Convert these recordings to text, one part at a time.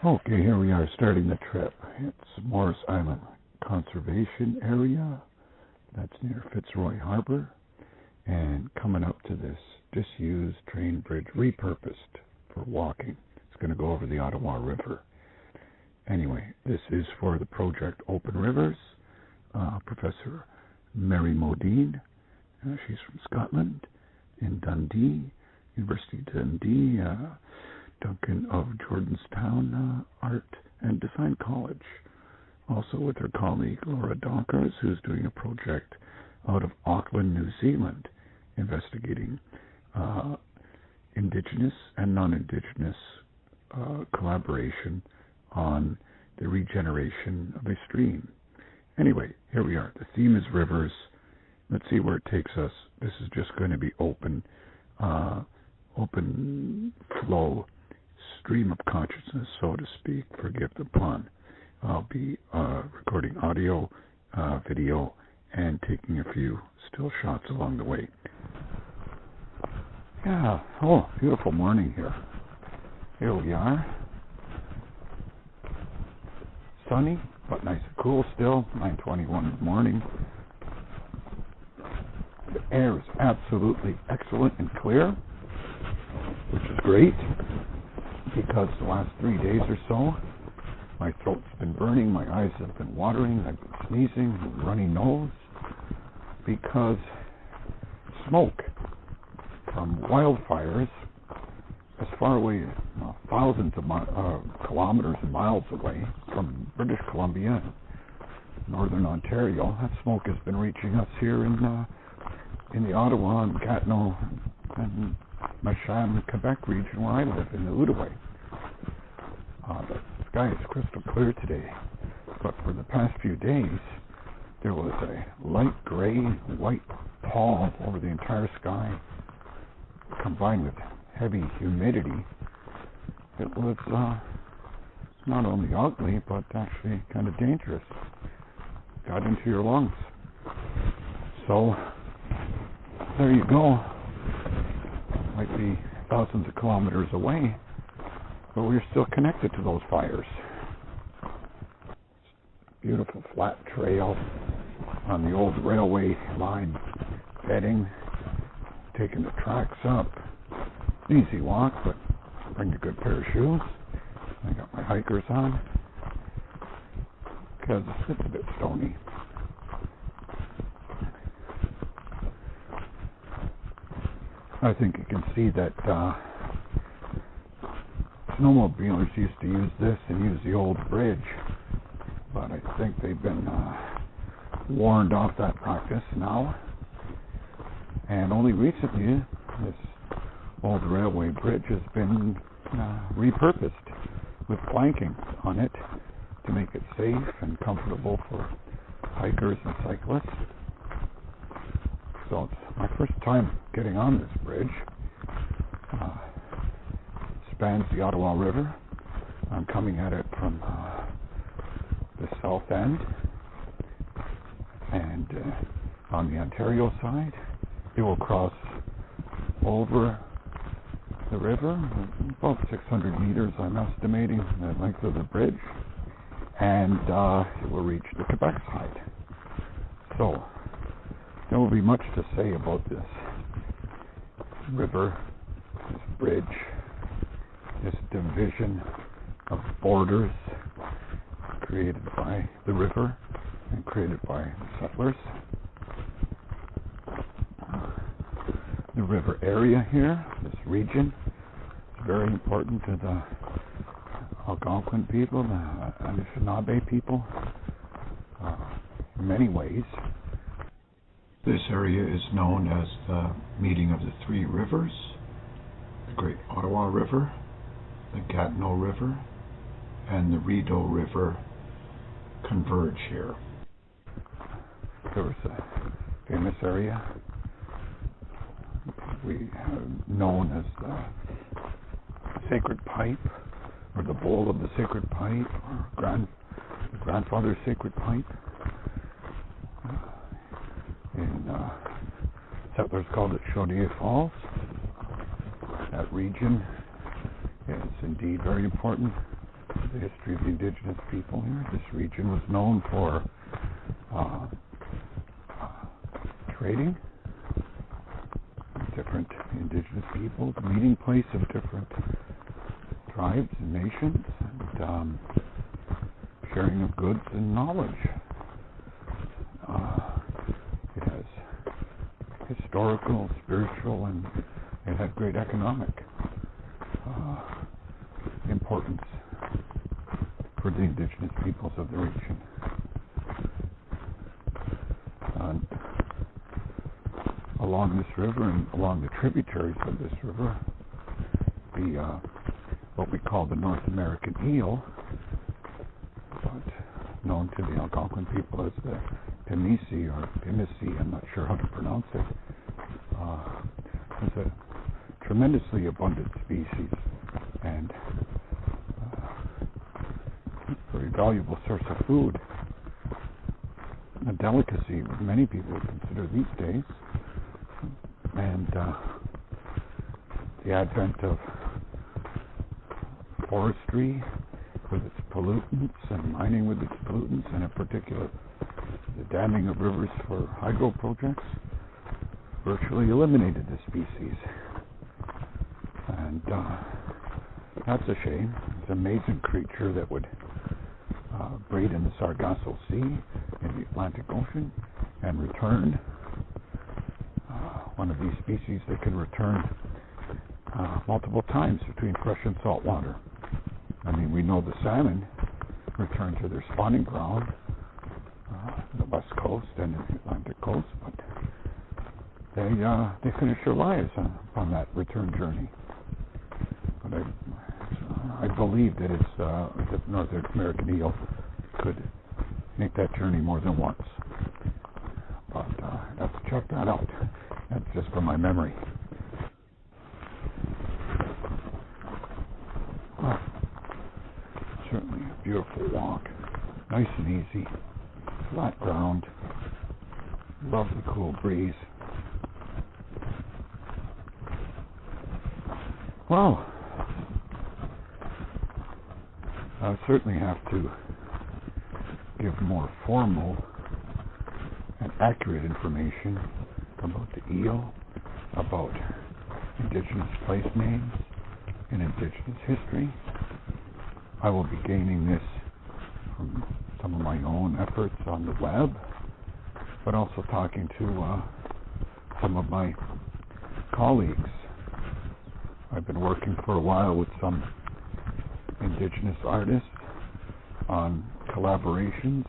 Okay, here we are starting the trip. It's Morris Island Conservation Area. That's near Fitzroy Harbor. And coming up to this disused train bridge, repurposed for walking. It's going to go over the Ottawa River. Anyway, this is for the project Open Rivers. Professor Mary Modine. She's from Scotland, in Dundee, University of Dundee. Duncan of Jordanstown Art and Design College. Also with her colleague Laura Donkers, who's doing a project out of Auckland, New Zealand, investigating Indigenous and non-Indigenous collaboration on the regeneration of a stream. Anyway, here we are. The theme is rivers. Let's see where it takes us. This is just going to be open flow, stream of consciousness, so to speak. Forgive the pun. I'll be recording audio, video, and taking a few still shots along the way. Yeah, beautiful morning here. Here we are. Sunny, but nice and cool still, 9:21 in the morning. The air is absolutely excellent and clear, which is great, because the last 3 days or so, my throat's been burning, my eyes have been watering, I've been sneezing, runny nose, because smoke from wildfires as far away, thousands of kilometers and miles away from British Columbia, northern Ontario, that smoke has been reaching us here in the Ottawa and Gatineau and Macham, Quebec region where I live, in the Outaouais. The sky is crystal clear today, but for the past few days, there was a light gray, white pall over the entire sky, combined with heavy humidity. It was not only ugly, but actually kind of dangerous. Got into your lungs. So, there you go. Might be thousands of kilometers away, but we're still connected to those fires. Beautiful flat trail on the old railway line, heading, taking the tracks up. Easy walk, but bring a good pair of shoes. I got my hikers on, because it's a bit stony. I think you can see that snowmobilers used to use this and use the old bridge, but I think they've been warned off that practice now. And only recently, this old railway bridge has been repurposed with planking on it to make it safe and comfortable for hikers and cyclists. So it's my first time getting on this bridge. Spans the Ottawa River. I'm coming at it from the south end, and on the Ontario side, it will cross over the river, about 600 meters, I'm estimating, the length of the bridge, and it will reach the Quebec side. So, there will be much to say about this river, this bridge, this division of borders created by the river and created by the settlers. The river area here, this region, is very important to the Algonquin people, the Anishinaabe people, in many ways. This area is known as the meeting of the three rivers. The Great Ottawa River, the Gatineau River, and the Rideau River converge here. There was a famous area we known as the Sacred Pipe, or the Bowl of the Sacred Pipe, or Grandfather's Sacred Pipe. Settlers called it Chaudière Falls. That region is indeed very important to the history of the indigenous people here. This region was known for trading with different indigenous people, the meeting place of different tribes and nations, and sharing of goods and knowledge. It has historical, spiritual, and it had great economic importance for the indigenous peoples of the region. And along this river and along the tributaries of this river, the what we call the North American eel, but known to the Algonquin people as the Pimisi or Pimisi, I'm not sure how to pronounce it, is a tremendously abundant species and a very valuable source of food, a delicacy many people would consider these days. And the advent of forestry with its pollutants and mining with its pollutants, and in particular the damming of rivers for hydro projects, virtually eliminated the species. And that's a shame. It's an amazing creature that would breed in the Sargasso Sea, in the Atlantic Ocean, and return. One of these species that can return multiple times between fresh and salt water. I mean, we know the salmon return to their spawning ground, the west coast and the Atlantic coast, but they finish their lives on that return journey. But I believe that it's the North American eel could make that journey more than once. But I have to check that out. That's just from my memory. Well, certainly a beautiful walk. Nice and easy. Flat ground. Lovely cool breeze. Well, I certainly have to give more formal and accurate information about the eel, about indigenous place names and indigenous history. I will be gaining this from some of my own efforts on the web, but also talking to some of my colleagues. I've been working for a while with some indigenous artists on collaborations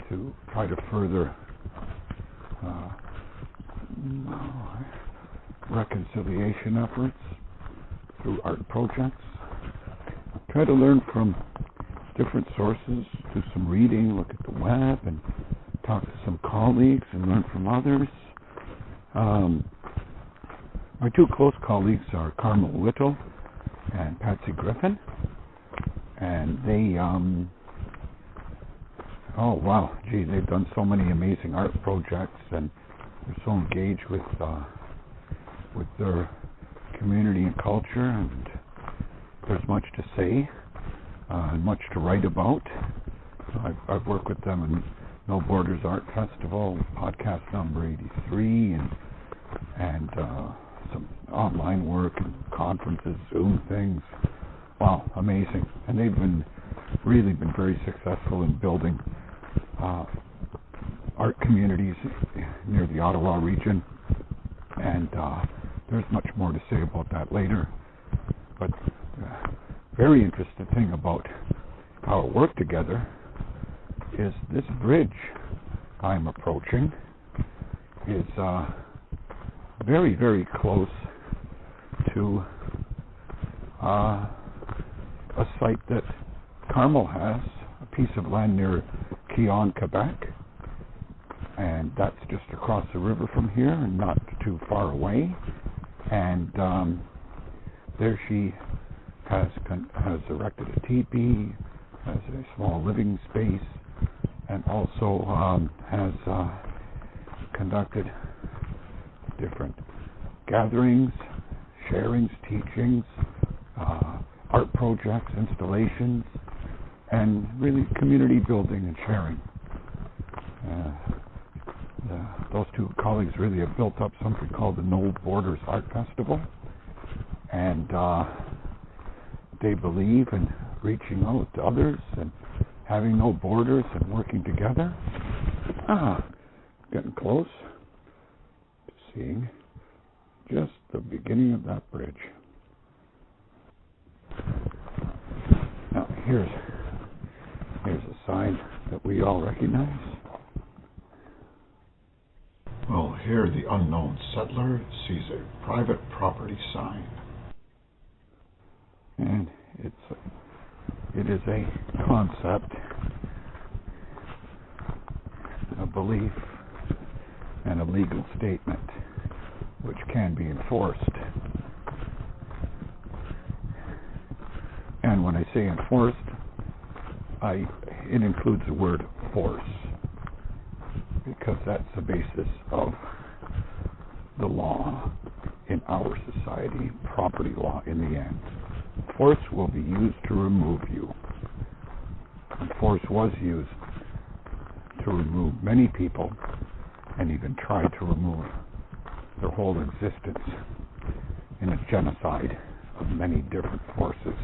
to try to further reconciliation efforts through art projects. Try to learn from different sources, do some reading, look at the web, and talk to some colleagues and learn from others. My two close colleagues are Carmel Whittle and Patsy Griffin, and they they've done so many amazing art projects, and they're so engaged with their community and culture, and there's much to say and much to write about. So I've worked with them in No Borders Art Festival, podcast number 83, and some online work and conferences, Zoom things. Wow, amazing. And they've really been very successful in building art communities near the Ottawa region, and there's much more to say about that later. But very interesting thing about our work together is this bridge I'm approaching is very, very close to a site that Carmel has, a piece of land near Quéon, Quebec, and that's just across the river from here and not too far away. And there she has erected a teepee, has a small living space, and also has conducted different gatherings, sharings, teachings, art projects, installations, and really community building and sharing. Those two colleagues really have built up something called the No Borders Art Festival, and they believe in reaching out to others and having no borders and working together. Getting close to seeing just the beginning of that bridge. Now here's a sign that we all recognize. Well, here the unknown settler sees a private property sign. And it is a concept, a belief, and a legal statement which can be enforced. And when I say enforced, it includes the word force, because that's the basis of the law in our society, property law in the end. Force will be used to remove you. And force was used to remove many people, and even tried to remove their whole existence in a genocide of many different forces.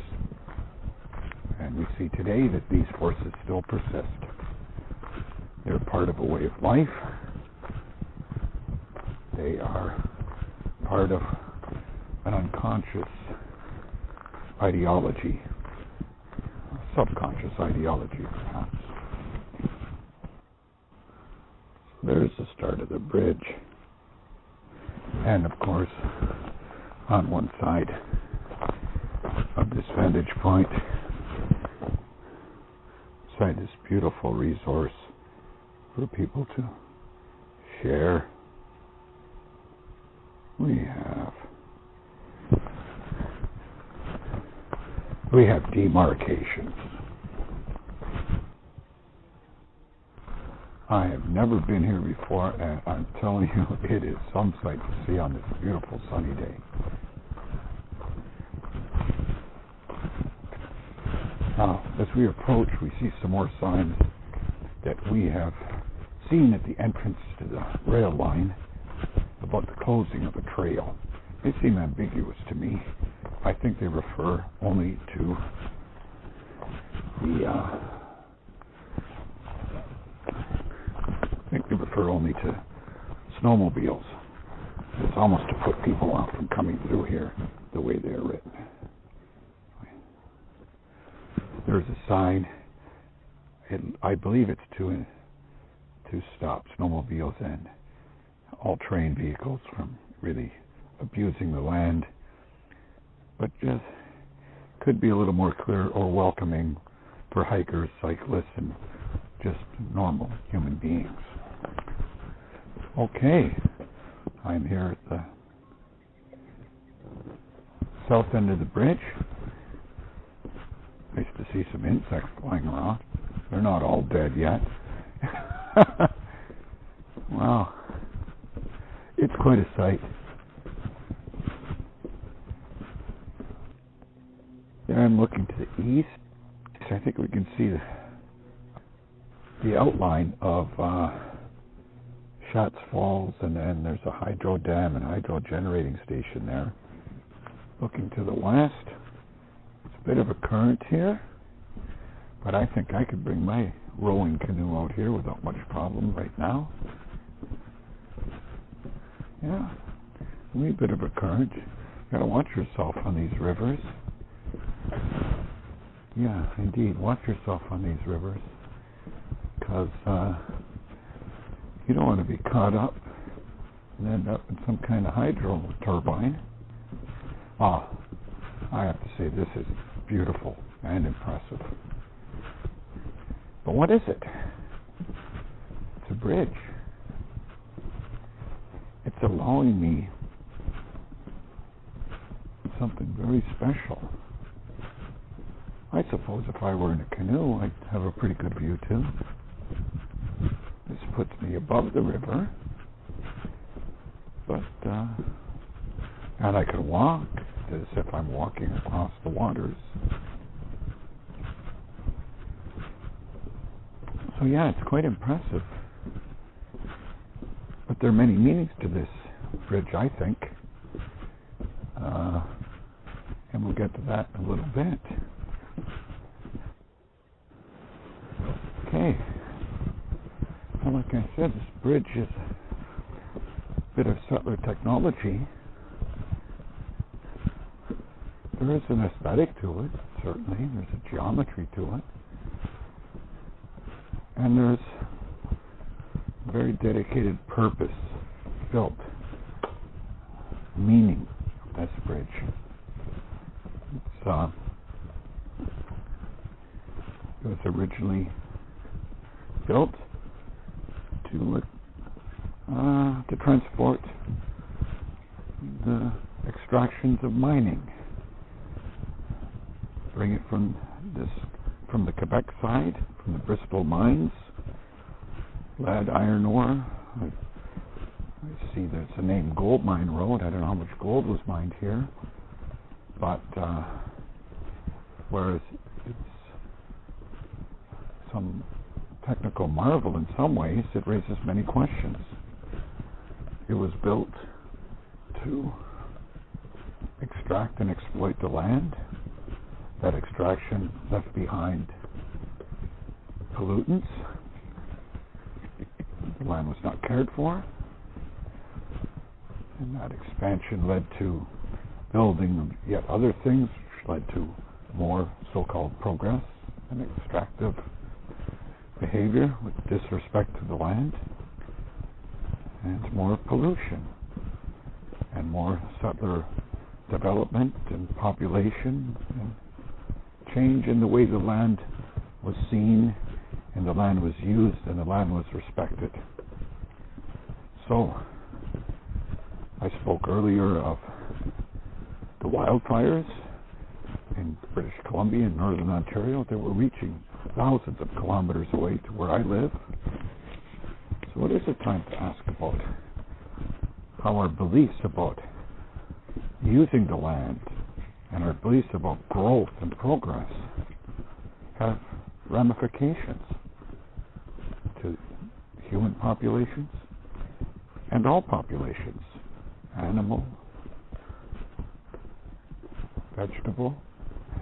And we see today that these forces still persist. They're part of a way of life. They are part of an unconscious ideology, a subconscious ideology, perhaps. There's the start of the bridge. And of course, on one side of this vantage point, beside this beautiful resource for people to share, we have demarcations. I have never been here before, and I'm telling you, it is some sight to see on this beautiful sunny day. Now, as we approach, we see some more signs that we have seen at the entrance to the rail line about the closing of the trail. They seem ambiguous to me. I think they refer only to snowmobiles. It's almost to put people off from coming through here the way they're written. There's a sign. I believe it's to stop snowmobiles and all terrain vehicles from really abusing the land, but just could be a little more clear or welcoming for hikers, cyclists, and just normal human beings. Okay, I'm here at the south end of the bridge. Nice to see some insects flying around. They're not all dead yet. Wow, it's quite a sight. There I'm looking to the east. I think we can see the outline of Schatz Falls, and then there's a hydro dam and hydro generating station there. Looking to the west, it's a bit of a current here, but I think I could bring my rowing canoe out here without much problem right now. Yeah, a wee bit of a current. You gotta watch yourself on these rivers. Yeah, indeed, watch yourself on these rivers, because you don't want to be caught up and end up in some kind of hydro turbine. I have to say, this is beautiful and impressive. But what is it? It's a bridge. It's allowing me something very special. I suppose if I were in a canoe, I'd have a pretty good view too. This puts me above the river, but and I could walk as if I'm walking across the waters. So yeah, it's quite impressive. But there are many meanings to this bridge, I think. And we'll get to that in a little bit. Okay. Well, like I said, this bridge is a bit of settler technology. There is an aesthetic to it, certainly. There's a geometry to it. And there's a very dedicated purpose built meaning of this bridge. It was originally built to transport the extractions of mining. Bring it from the Quebec side, from the Bristol mines, lead, iron ore. I see there's a name Gold Mine Road. I don't know how much gold was mined here, but whereas it's some technical marvel in some ways, it raises many questions. It was built to extract and exploit the land. That extraction left behind pollutants. The land was not cared for. And that expansion led to building of yet other things, which led to more so-called progress and extractive behavior with disrespect to the land, and more pollution, and more settler development and population, and change in the way the land was seen, and the land was used, and the land was respected. So, I spoke earlier of the wildfires in British Columbia and Northern Ontario. They were reaching thousands of kilometers away to where I live. So it is a time to ask about how our beliefs about using the land and our beliefs about growth and progress have ramifications to human populations and all populations, animal, vegetable,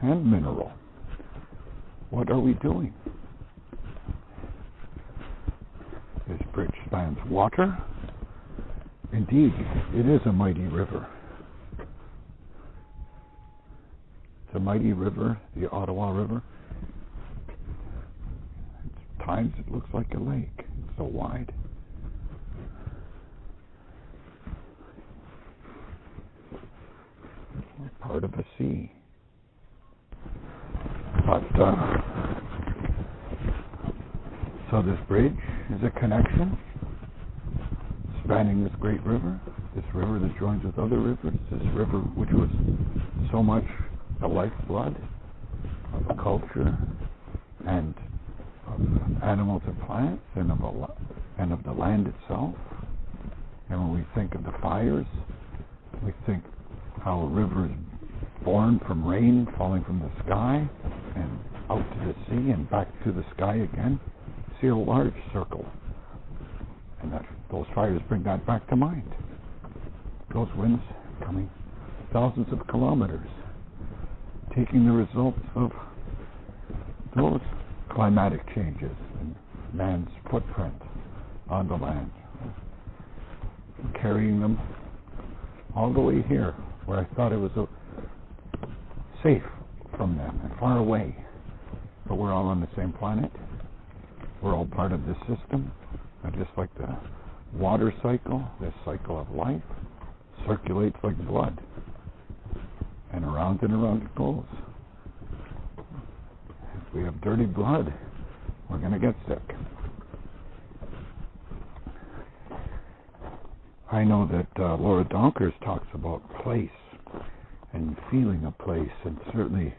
and mineral. What are we doing? This bridge spans water. Indeed, it is a mighty river. It's a mighty river, the Ottawa River. At times it looks like a lake. It's so wide. We're part of a sea. But, so this bridge is a connection spanning this great river, this river that joins with other rivers, this river which was so much the lifeblood of a culture and of animals and plants and of the land itself. And when we think of the fires, we think how a river is born from rain falling from the sky and out to the sea and back to the sky again. See a large circle, and that those fires bring that back to mind. Those winds coming thousands of kilometers, taking the results of those climatic changes and man's footprint on the land, carrying them all the way here, where I thought it was safe from them and far away. But we're all on the same planet. We're all part of this system. And just like the water cycle, this cycle of life circulates like blood. And around it goes. If we have dirty blood, we're going to get sick. I know that Laura Donkers talks about place and feeling a place, and certainly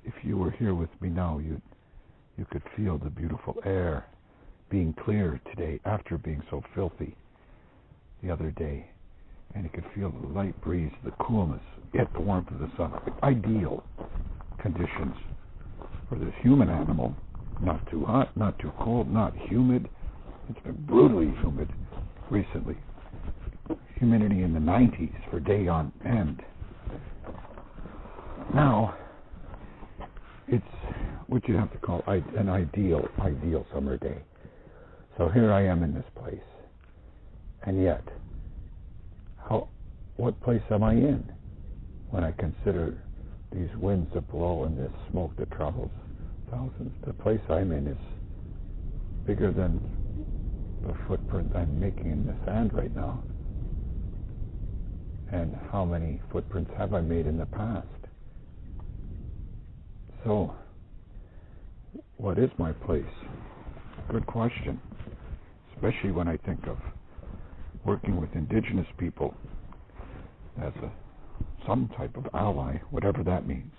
if you were here with me now, you could feel the beautiful air being clear today after being so filthy the other day, and you could feel the light breeze, the coolness, yet the warmth of the sun. Ideal conditions for this human animal Not too hot, not too cold, not humid. It's been brutally humid recently. Humidity in the 90s for day on end. Now, it's what you have to call an ideal summer day. So here I am in this place. And yet, what place am I in when I consider these winds that blow and this smoke that travels thousands? The place I'm in is bigger than the footprint I'm making in the sand right now. And how many footprints have I made in the past? So, what is my place? Good question. Especially when I think of working with indigenous people as some type of ally, whatever that means.